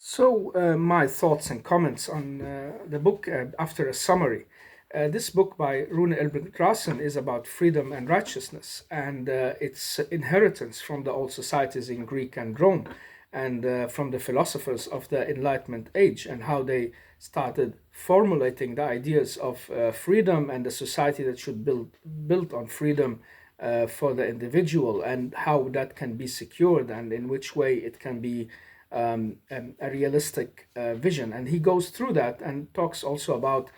My thoughts and comments on the book after a summary. This book by Rune Engelbrecht Larsens is about freedom and righteousness and its inheritance from the old societies in Greek and Rome and from the philosophers of the Enlightenment age and how they started formulating the ideas of freedom and the society that should build on freedom for the individual and how that can be secured and in which way it can be a realistic vision. And he goes through that and talks also about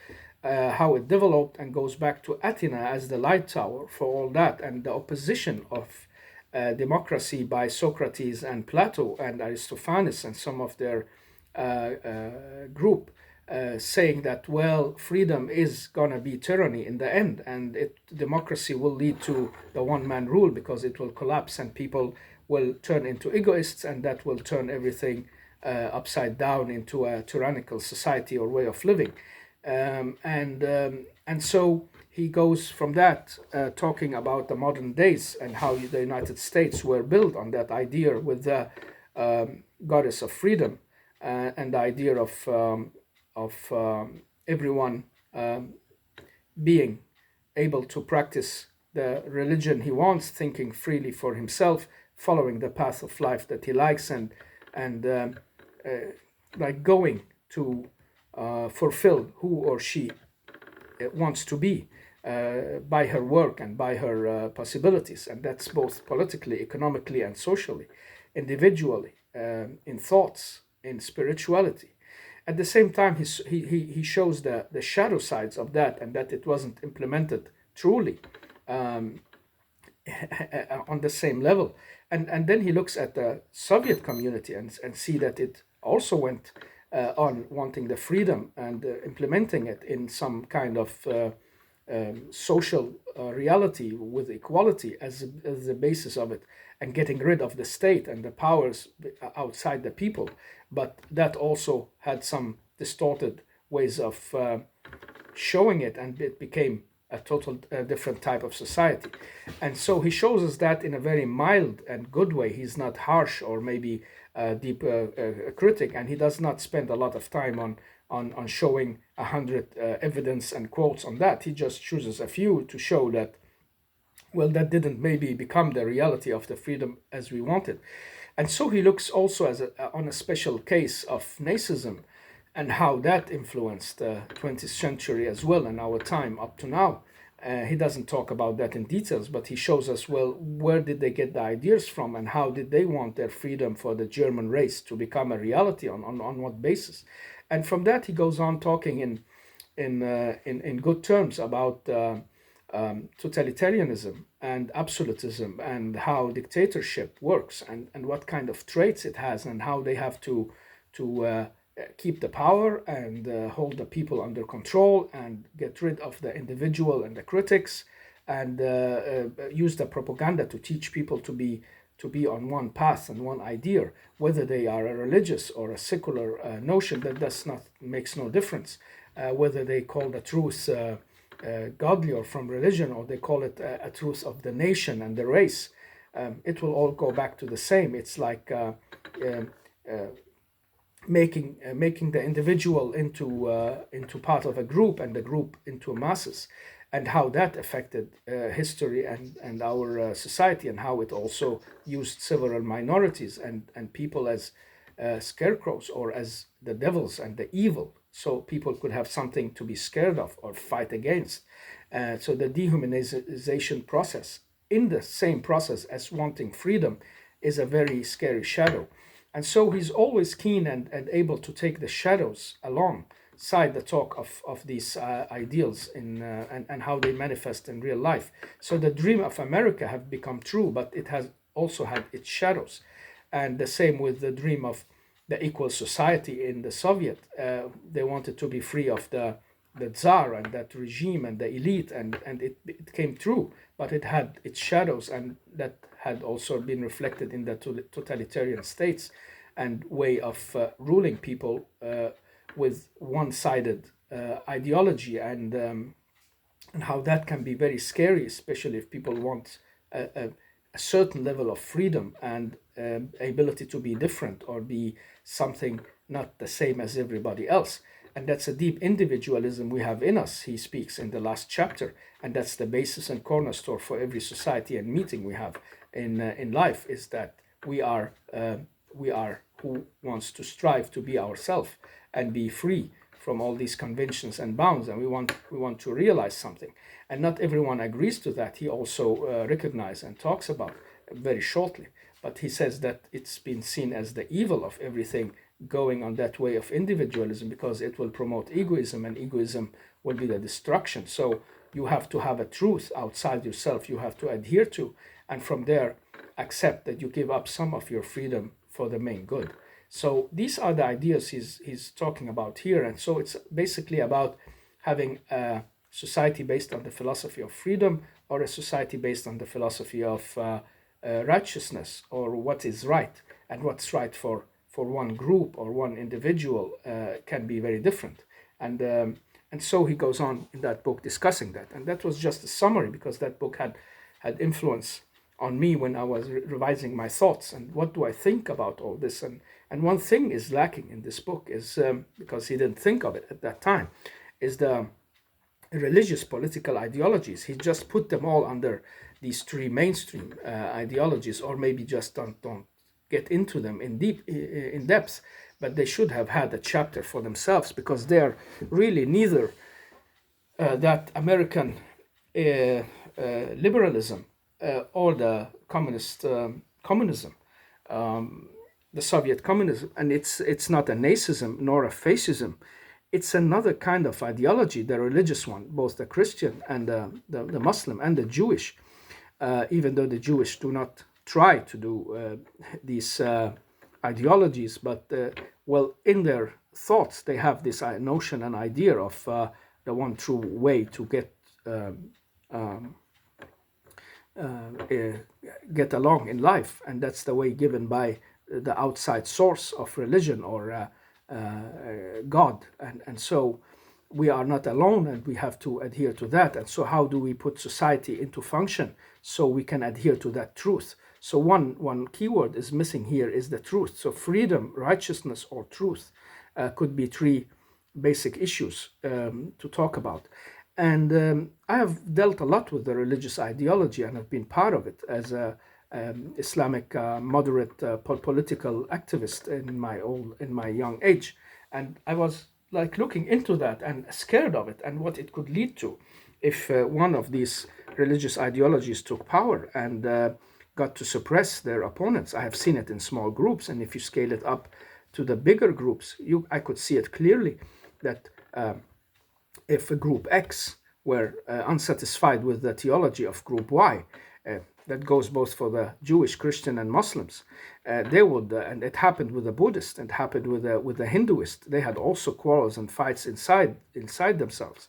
how it developed and goes back to Athena as the light tower for all that and the opposition of democracy by Socrates and Plato and Aristophanes and some of their group. Saying that, well, freedom is gonna be tyranny in the end, and democracy will lead to the one-man rule because it will collapse and people will turn into egoists, and that will turn everything upside down into a tyrannical society or way of living. And so he goes from that, talking about the modern days and how the United States were built on that idea with the goddess of freedom and the idea of everyone being able to practice the religion he wants, thinking freely for himself, following the path of life that he likes, and like going to fulfill who or she wants to be by her work and by her possibilities, and that's both politically, economically, and socially, individually, in thoughts, in spirituality. At the same time, he shows the shadow sides of that, and that it wasn't implemented truly um, on the same level. And then he looks at the Soviet community and see that it also went on wanting the freedom and implementing it in some kind of social reality with equality as the basis of it, and getting rid of the state and the powers outside the people. But that also had some distorted ways of showing it, and it became a total different type of society. And so he shows us that in a very mild and good way. He's not harsh or maybe a deep critic, and he does not spend a lot of time on showing 100 evidence and quotes on that. He just chooses a few to show that, well, that didn't maybe become the reality of the freedom as we wanted. And so he looks also on a special case of Nazism and how that influenced the 20th century as well and our time up to now. He doesn't talk about that in details, but he shows us, well, where did they get the ideas from and how did they want their freedom for the German race to become a reality, on what basis. And from that, he goes on talking in good terms about totalitarianism and absolutism and how dictatorship works and what kind of traits it has and how they have to keep the power and hold the people under control and get rid of the individual and the critics and use the propaganda to teach people to be on one path and one idea, whether they are a religious or a secular notion. That does not makes no difference. Whether they call the truth godly or from religion, or they call it a truth of the nation and the race, it will all go back to the same. It's like making the individual into part of a group and the group into masses, and how that affected history and our society, and how it also used several minorities and people as scarecrows or as the devils and the evil, so people could have something to be scared of or fight against. So the dehumanization process, in the same process as wanting freedom, is a very scary shadow. And so he's always keen and able to take the shadows alongside the talk of these ideals and how they manifest in real life. So the dream of America have become true, but it has also had its shadows. And the same with the dream of the equal society in the Soviet. They wanted to be free of the Tsar and that regime and the elite, and it came true, but it had its shadows, and that had also been reflected in the totalitarian states and way of ruling people with one-sided ideology, and how that can be very scary, especially if people want a certain level of freedom and ability to be different or be something not the same as everybody else. And that's a deep individualism we have in us, he speaks in the last chapter. And that's the basis and cornerstone for every society and meeting we have in life, is that we are who wants to strive to be ourselves and be free from all these conventions and bounds, and we want to realize something. And not everyone agrees to that. He also recognizes and talks about very shortly, but he says that it's been seen as the evil of everything going on that way of individualism, because it will promote egoism, and egoism will be the destruction. So you have to have a truth outside yourself you have to adhere to, and from there accept that you give up some of your freedom for the main good. So these are the ideas he's talking about here. And so it's basically about having a society based on the philosophy of freedom, or a society based on the philosophy of righteousness, or what is right. And what's right for one group or one individual can be very different. And so he goes on in that book discussing that. And that was just a summary, because that book had influence on me when I was revising my thoughts and what do I think about all this. And one thing is lacking in this book is, because he didn't think of it at that time, is the religious political ideologies. He just put them all under these three mainstream ideologies, or maybe just don't get into them in depth, but they should have had a chapter for themselves, because they're really neither that American liberalism or the communism, the Soviet communism, and it's not a nazism nor a fascism. It's another kind of ideology, the religious one, both the Christian and the Muslim and the Jewish, even though the Jewish do not try to do these ideologies, but well, in their thoughts they have this notion and idea of the one true way to get along in life, and that's the way given by the outside source of religion, or God. And so we are not alone, and we have to adhere to that. And so how do we put society into function so we can adhere to that truth? So one keyword is missing here, is the truth. So freedom, righteousness, or truth could be three basic issues to talk about. And I have dealt a lot with the religious ideology, and have been part of it as a Islamic moderate political activist in my young age. And I was like looking into that and scared of it, and what it could lead to if one of these religious ideologies took power and got to suppress their opponents. I have seen it in small groups, and if you scale it up to the bigger groups, I could see it clearly that if a group X were unsatisfied with the theology of group Y, that goes both for the Jewish, Christian, and Muslims, they would, and it happened with the Buddhist, and happened with the Hinduist. They had also quarrels and fights inside themselves.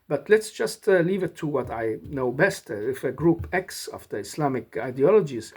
But let's just leave it to what I know best. If a group X of the Islamic ideologies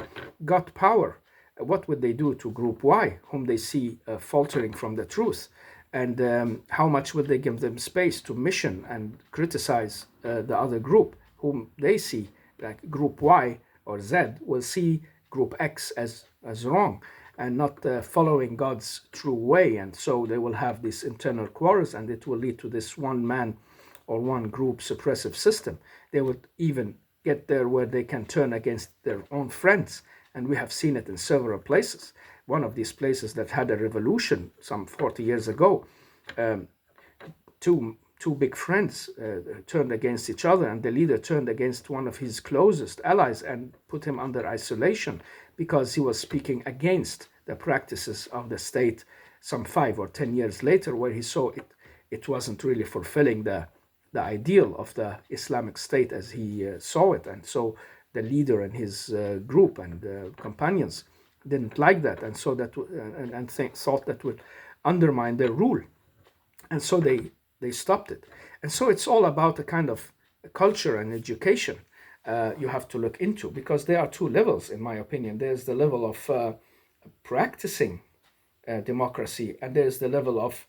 got power, what would they do to group Y, whom they see faltering from the truth? And how much would they give them space to mission and criticize the other group, whom they see, like group Y or Z, will see group X as wrong and not following God's true way. And so they will have these internal quarrels, and it will lead to this one man or one group suppressive system. They would even get there where they can turn against their own friends. And we have seen it in several places. One of these places that had a revolution some 40 years ago, two big friends turned against each other, and the leader turned against one of his closest allies and put him under isolation because he was speaking against the practices of the state some 5 or 10 years later, where he saw it wasn't really fulfilling the ideal of the Islamic State as he saw it. And so the leader and his group and companions didn't like that, and so that thought that would undermine their rule, and so they stopped it. And so it's all about a kind of culture and education you have to look into, because there are two levels, in my opinion. There's the level of practicing democracy, and there's the level of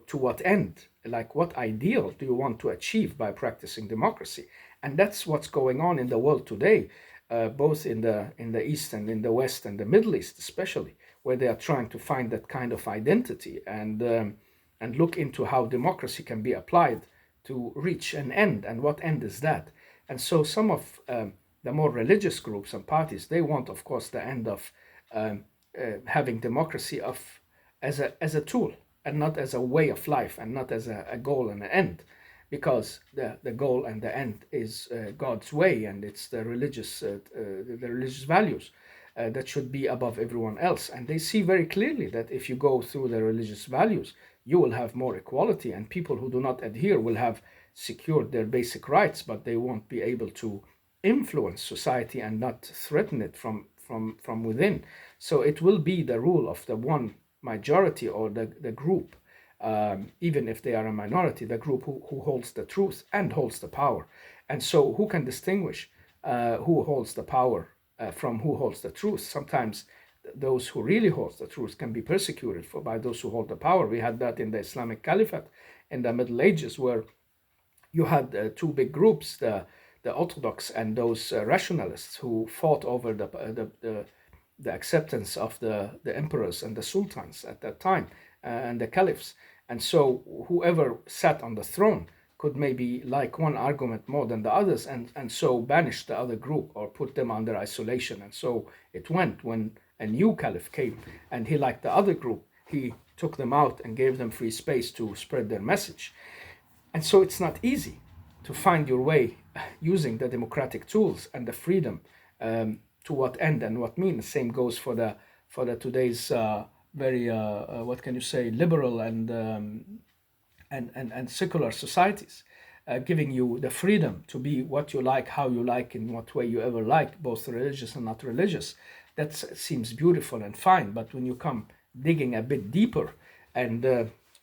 to what end, like what ideal do you want to achieve by practicing democracy. And that's what's going on in the world today, both in the East and in the West and the Middle East especially, where they are trying to find that kind of identity and look into how democracy can be applied to reach an end, and what end is that. And so some of the more religious groups and parties, they want, of course, the end of having democracy as a tool, and not as a way of life, and not as a goal and an end, because the goal and the end is God's way, and it's the religious values that should be above everyone else. And they see very clearly that if you go through the religious values, you will have more equality, and people who do not adhere will have secured their basic rights, but they won't be able to influence society and not threaten it from within. So it will be the rule of the one majority, or the group, even if they are a minority, the group who holds the truth and holds the power. And so who can distinguish who holds the power from who holds the truth? Sometimes those who really hold the truth can be persecuted by those who hold the power. We had that in the Islamic Caliphate in the Middle Ages, where you had two big groups, the Orthodox and those rationalists, who fought over the acceptance of the emperors and the sultans at that time, and the caliphs. And so whoever sat on the throne could maybe like one argument more than the others, and so banish the other group or put them under isolation. And so it went when a new caliph came and he liked the other group, he took them out and gave them free space to spread their message. And so it's not easy to find your way using the democratic tools and the freedom, to what end and what mean. The same goes for the today's very what can you say, liberal and secular societies, giving you the freedom to be what you like, how you like, in what way you ever like, both religious and not religious. That seems beautiful and fine, but when you come digging a bit deeper, and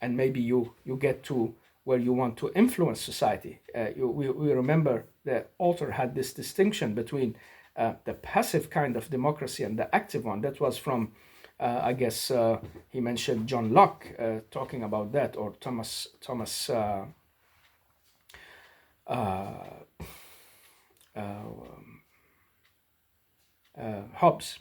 maybe you get to where you want to influence society, we remember the author had this distinction between the passive kind of democracy and the active one. That was from I guess he mentioned John Locke, talking about that, or Thomas Thomas Hobbes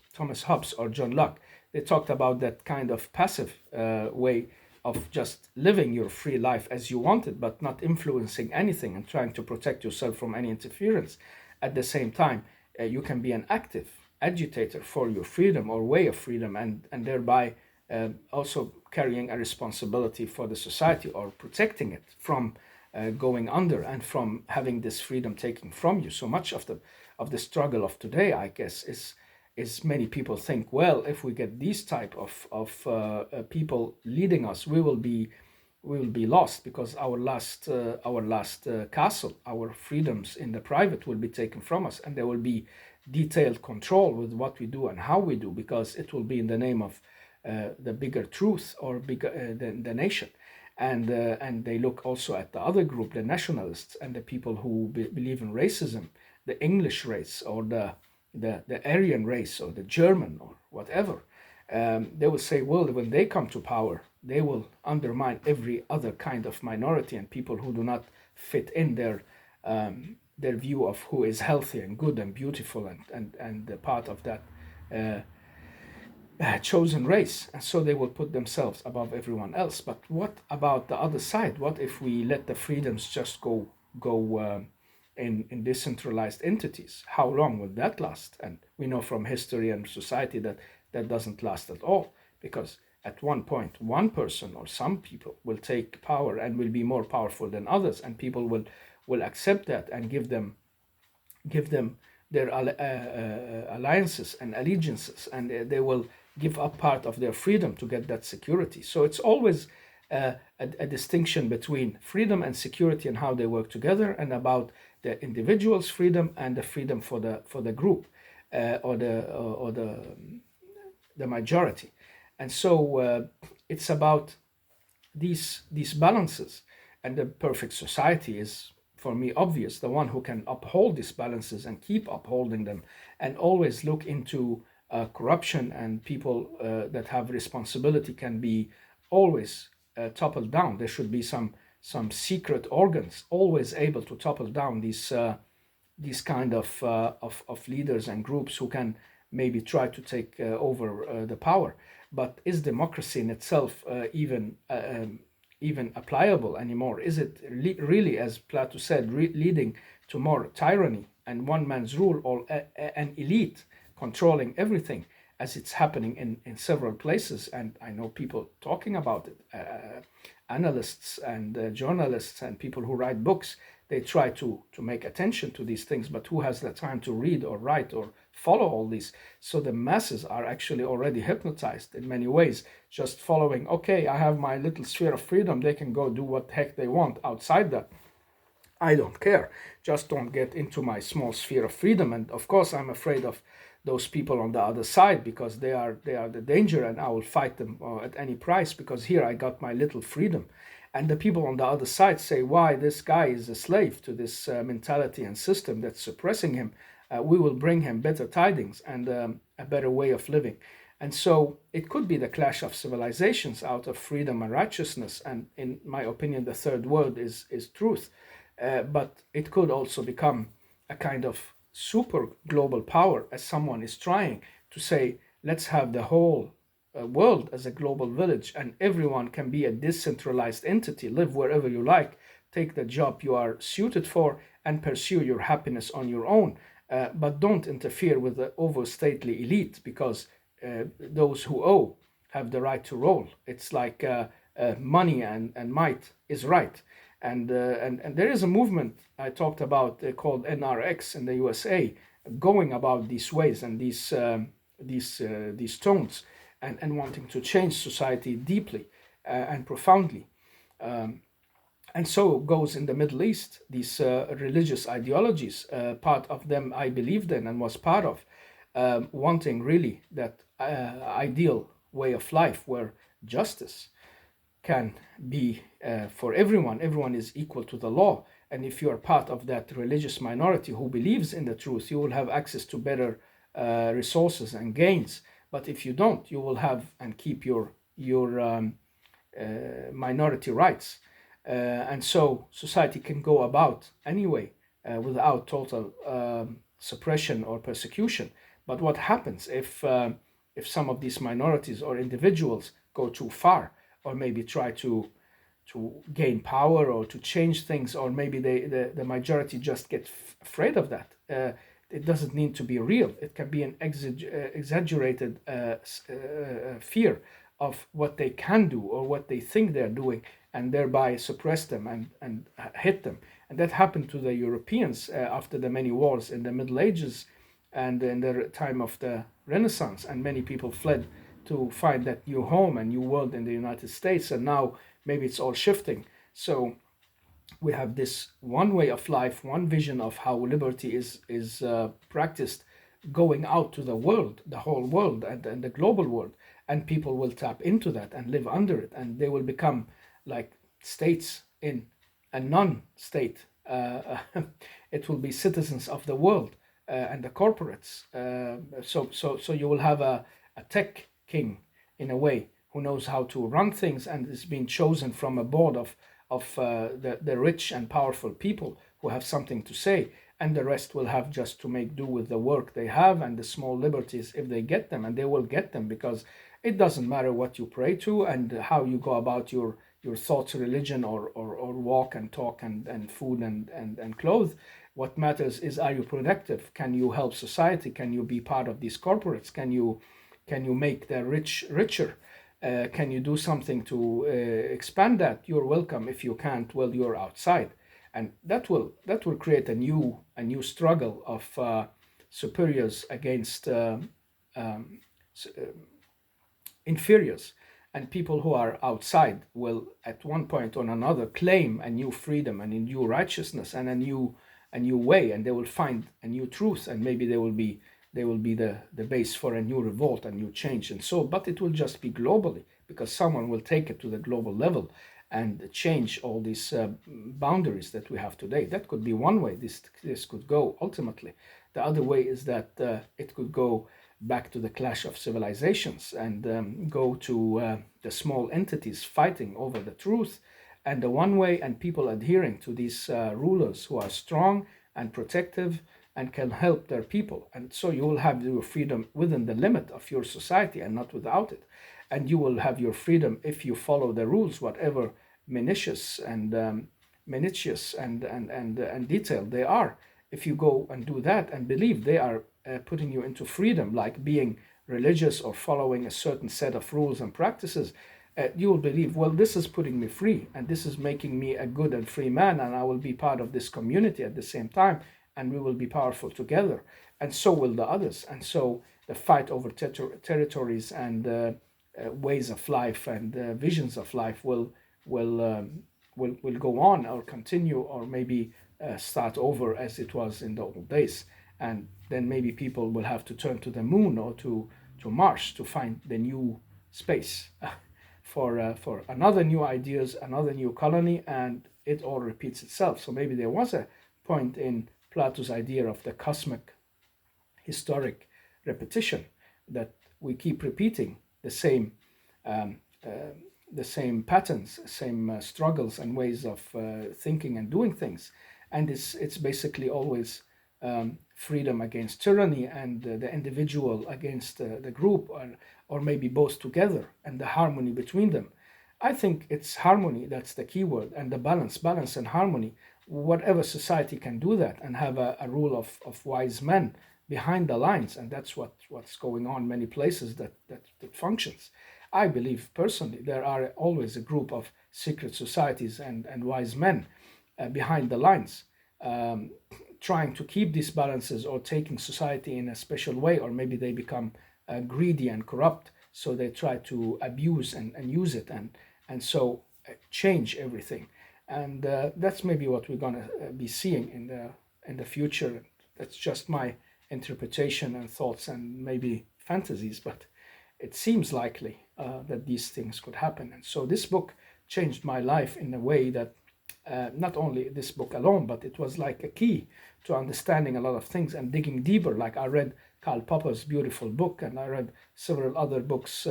or John Locke. They talked about that kind of passive way of just living your free life as you want it, but not influencing anything and trying to protect yourself from any interference. At the same time, you can be an active agitator for your freedom or way of freedom, and thereby also carrying a responsibility for the society, or protecting it from going under and from having this freedom taken from you. So much of the struggle of today, I guess, is many people think, well, if we get these type of people leading us, we will be lost, because our last castle, our freedoms in the private, will be taken from us, and there will be detailed control with what we do and how we do, because it will be in the name of the bigger truth, or bigger the nation. And they look also at the other group, the nationalists, and the people who believe in racism, the English race, or the Aryan race, or the German, or whatever. They will say, well, when they come to power, they will undermine every other kind of minority and people who do not fit in their view of who is healthy and good and beautiful and the part of that chosen race. And so they will put themselves above everyone else. But what about the other side? What if we let the freedoms just go in decentralized entities? How long will that last? And we know from history and society that doesn't last at all, because at one point one person or some people will take power and will be more powerful than others, and people will accept that and give them their alliances and allegiances, and they will give up part of their freedom to get that security. So it's always a distinction between freedom and security and how they work together, and about the individual's freedom and the freedom for the group or the majority. And so it's about these balances, and the perfect society is, for me, obvious. The one who can uphold these balances and keep upholding them, and always look into corruption, and people that have responsibility can be always toppled down. There should be some secret organs always able to topple down these kind of leaders and groups who can maybe try to take over the power. But is democracy in itself even applicable anymore? Is it really, as Plato said, leading to more tyranny and one man's rule, or an elite controlling everything, as it's happening in several places? And I know people talking about it, analysts and journalists and people who write books. They try to make attention to these things, but who has the time to read or write or follow all these? So the masses are actually already hypnotized in many ways, just following, okay, I have my little sphere of freedom, they can go do what the heck they want outside that. I don't care. Just don't get into my small sphere of freedom. And of course, I'm afraid of those people on the other side, because they are the danger, and I will fight them at any price, because here I got my little freedom. And the people on the other side say, why, this guy is a slave to this mentality and system that's suppressing him. We will bring him better tidings and a better way of living. And so it could be the clash of civilizations out of freedom and righteousness. And in my opinion, the third word is truth. But it could also become a kind of super global power, as someone is trying to say, let's have the whole world as a global village, and everyone can be a decentralized entity, live wherever you like, take the job you are suited for, and pursue your happiness on your own. But don't interfere with the overstately elite, because those who owe have the right to rule. It's like money and might is right. And there is a movement I talked about called NRX in the USA, going about these ways and these tones, and wanting to change society deeply and profoundly. And so goes in the Middle East, these religious ideologies. Part of them I believed in and was part of, wanting really that ideal way of life where justice can be for everyone. Everyone is equal to the law. And if you are part of that religious minority who believes in the truth, you will have access to better resources and gains. But if you don't, you will have and keep your minority rights. And so society can go about anyway without total suppression or persecution. But what happens if some of these minorities or individuals go too far, or maybe try to gain power or to change things, or maybe the majority just get afraid of that? It doesn't need to be real. It can be an exaggerated fear of what they can do or what they think they're doing, and thereby suppress them and hit them. And that happened to the Europeans after the many wars in the Middle Ages and in the time of the Renaissance. And many people fled to find that new home and new world in the United States. And now maybe it's all shifting. So we have this one way of life, one vision of how liberty is practiced, going out to the world, the whole world, and the global world, and people will tap into that and live under it, and they will become like states in a non-state. It will be citizens of the world and the corporates. So you will have a tech king in a way, who knows how to run things and is being chosen from a board of the rich and powerful people who have something to say, and the rest will have just to make do with the work they have and the small liberties if they get them, and they will get them, because it doesn't matter what you pray to and how you go about your thoughts, religion, or walk and talk and food and clothes. What matters is, are you productive? Can you help society? Can you be part of these corporates? Can you make the rich richer? Can you do something to expand that? You're welcome. If you can't, well, you're outside, and that will create a new struggle of superiors against inferiors, and people who are outside will at one point or another claim a new freedom and a new righteousness and a new way, and they will find a new truth, and maybe they will be the base for a new revolt, a new change. And so, but it will just be globally, because someone will take it to the global level and change all these boundaries that we have today. That could be one way this could go ultimately. The other way is that it could go back to the clash of civilizations and go to the small entities fighting over the truth and the one way, and people adhering to these rulers who are strong and protective and can help their people. And so you will have your freedom within the limit of your society and not without it. and you will have your freedom if you follow the rules, whatever minutious and minutious and detailed they are. If you go and do that and believe they are putting you into freedom, like being religious or following a certain set of rules and practices, you will believe, well, this is putting me free and this is making me a good and free man, and I will be part of this community at the same time, and we will be powerful together, and so will the others. And so the fight over territories and ways of life and visions of life will go on or continue, or maybe start over as it was in the old days. And then maybe people will have to turn to the moon or to Mars to find the new space for another new ideas, another new colony, and it all repeats itself. So maybe there was a point in Plato's idea of the cosmic historic repetition, that we keep repeating um, uh, the same patterns, same struggles and ways of thinking and doing things, and it's basically always freedom against tyranny, and the individual against the group, or maybe both together, and the harmony between them. I think it's harmony that's the key word, and the balance and harmony. Whatever society can do that and have a rule of wise men behind the lines, and that's what's going on many places that functions. I believe personally there are always a group of secret societies and wise men behind the lines, um, trying to keep these balances, or taking society in a special way, or maybe they become greedy and corrupt, so they try to abuse and use it, and so change everything. And that's maybe what we're gonna be seeing in the future. That's just my interpretation and thoughts and maybe fantasies, but it seems likely that these things could happen. And so this book changed my life in a way that not only this book alone, but it was like a key to understanding a lot of things and digging deeper. Like I read Karl Popper's beautiful book, and I read several other books,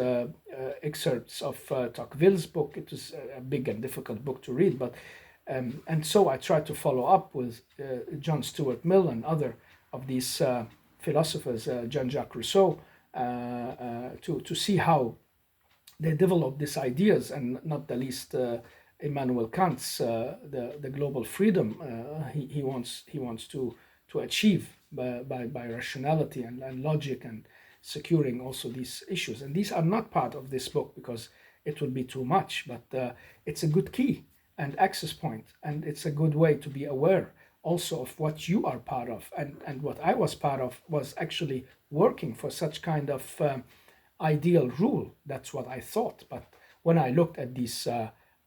excerpts of Tocqueville's book. It was a big and difficult book to read, but and so I tried to follow up with John Stuart Mill and other of these philosophers, Jean-Jacques Rousseau, to see how they developed these ideas, and not the least Immanuel Kant's the global freedom he wants to achieve by rationality and logic, and securing also these issues. And these are not part of this book because it would be too much, but it's a good key and access point, and it's a good way to be aware also of what you are part of. And what I was part of was actually working for such kind of ideal rule. That's what I thought. But when I looked at these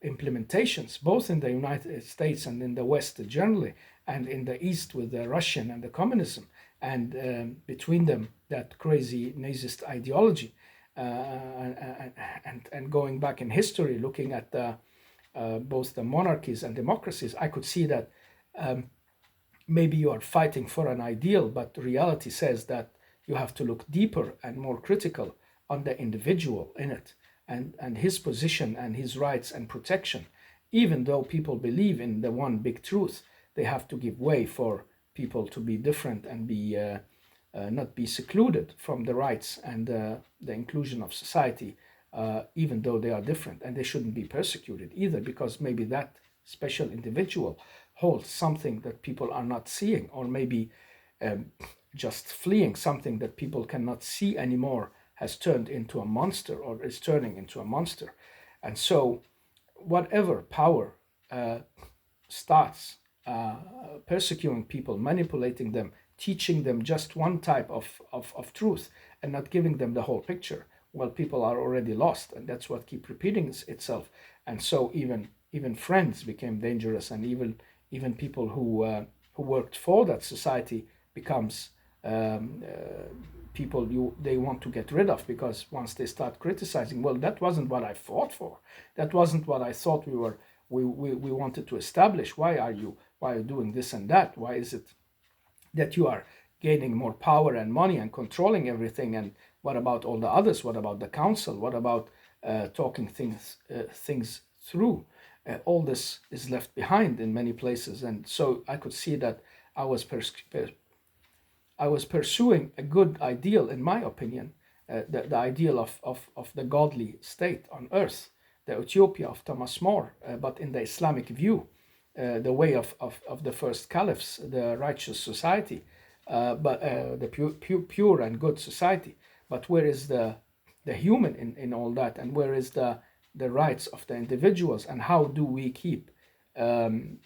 implementations, both in the United States and in the West generally, and in the East with the Russian and the communism, and between them that crazy Nazist ideology, and going back in history, looking at both the monarchies and democracies, I could see that maybe you are fighting for an ideal, but reality says that you have to look deeper and more critical on the individual in it, and his position and his rights and protection. Even though people believe in the one big truth, they have to give way for people to be different and be not be secluded from the rights and the inclusion of society, even though they are different, and they shouldn't be persecuted either, because maybe that special individual holds something that people are not seeing, or maybe um, just fleeing something that people cannot see anymore has turned into a monster, or is turning into a monster. And so whatever power starts persecuting people, manipulating them, teaching them just one type of truth, and not giving them the whole picture, well, people are already lost, and that's what keep repeating itself. And so even friends became dangerous, and even people who worked for that society becomes people they want to get rid of, because once they start criticizing, well, that wasn't what I fought for, that wasn't what I thought we wanted to establish. Why are you doing this and that? Why is it that you are gaining more power and money and controlling everything? And what about all the others? What about the council? What about talking things through? All this is left behind in many places. And so I could see that I was pursuing a good ideal, in my opinion, the ideal of the godly state on earth, the utopia of Thomas More, but in the Islamic view, the way of the first caliphs, the righteous society, but the pure and good society. But where is the human in all that, and where is the rights of the individuals, and how do we keep um,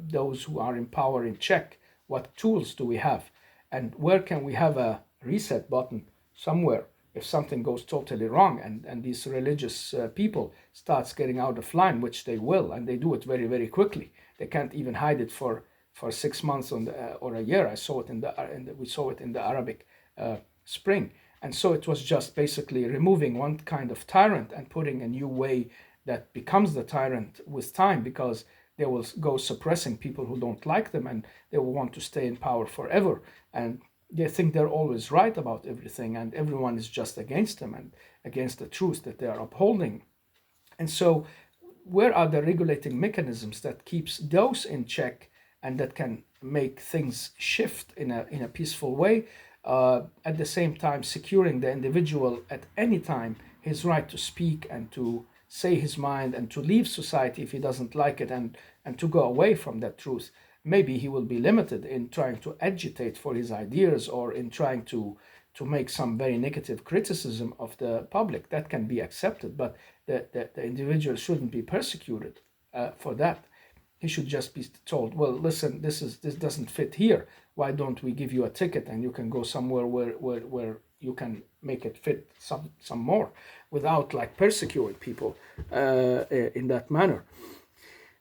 those who are in power in check? What tools do we have, and where can we have a reset button somewhere if something goes totally wrong, and these religious people starts getting out of line, which they will, and they do it very, very quickly. They can't even hide it for 6 months or a year. I saw it we saw it in the Arabic Spring. And so it was just basically removing one kind of tyrant and putting a new way that becomes the tyrant with time, because they will go suppressing people who don't like them, and they will want to stay in power forever. And they think they're always right about everything, and everyone is just against them and against the truth that they are upholding. And so where are the regulating mechanisms that keeps those in check and that can make things shift in a peaceful way, at the same time securing the individual at any time his right to speak and to say his mind and to leave society if he doesn't like it, and to go away from that truth. Maybe he will be limited in trying to agitate for his ideas, or in trying to make some very negative criticism of the public. That can be accepted, but the individual shouldn't be persecuted for that. He should just be told, well, listen, this doesn't fit here. Why don't we give you a ticket and you can go somewhere where you can make it fit some more, without like persecuting people in that manner.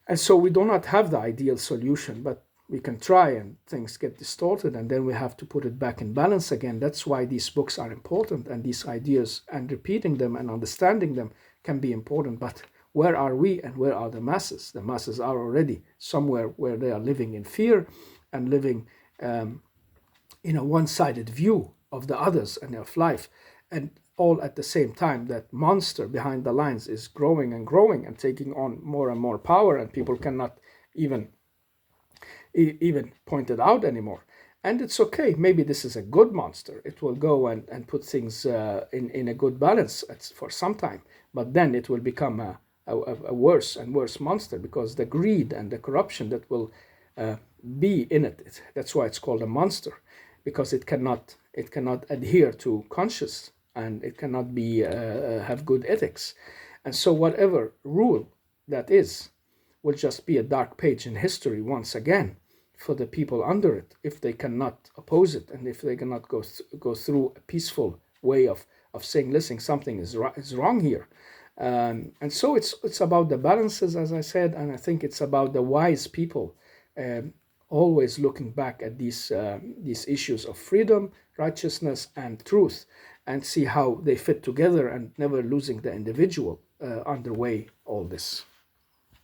And so we do not have the ideal solution, but we can try, and things get distorted, and then we have to put it back in balance again. That's why these books are important, and these ideas, and repeating them and understanding them can be important. But where are we, and where are the masses? The masses are already somewhere where they are living in fear and living in a one-sided view of the others and of life, and all at the same time that monster behind the lines is growing and growing and taking on more and more power, and people cannot even point it out anymore. And it's okay, maybe this is a good monster. It will go and put things in a good balance for some time, but then it will become a worse and worse monster, because the greed and the corruption that will be in it. That's why it's called a monster, because it cannot adhere to conscience, and it cannot be have good ethics. And so whatever rule that is will just be a dark page in history once again for the people under it, if they cannot oppose it, and if they cannot go through a peaceful way of saying, listen, something is wrong here. And so it's about the balances, as I said, and I think it's about the wise people always looking back at these issues of freedom, righteousness, and truth, and see how they fit together, and never losing the individual underway all this.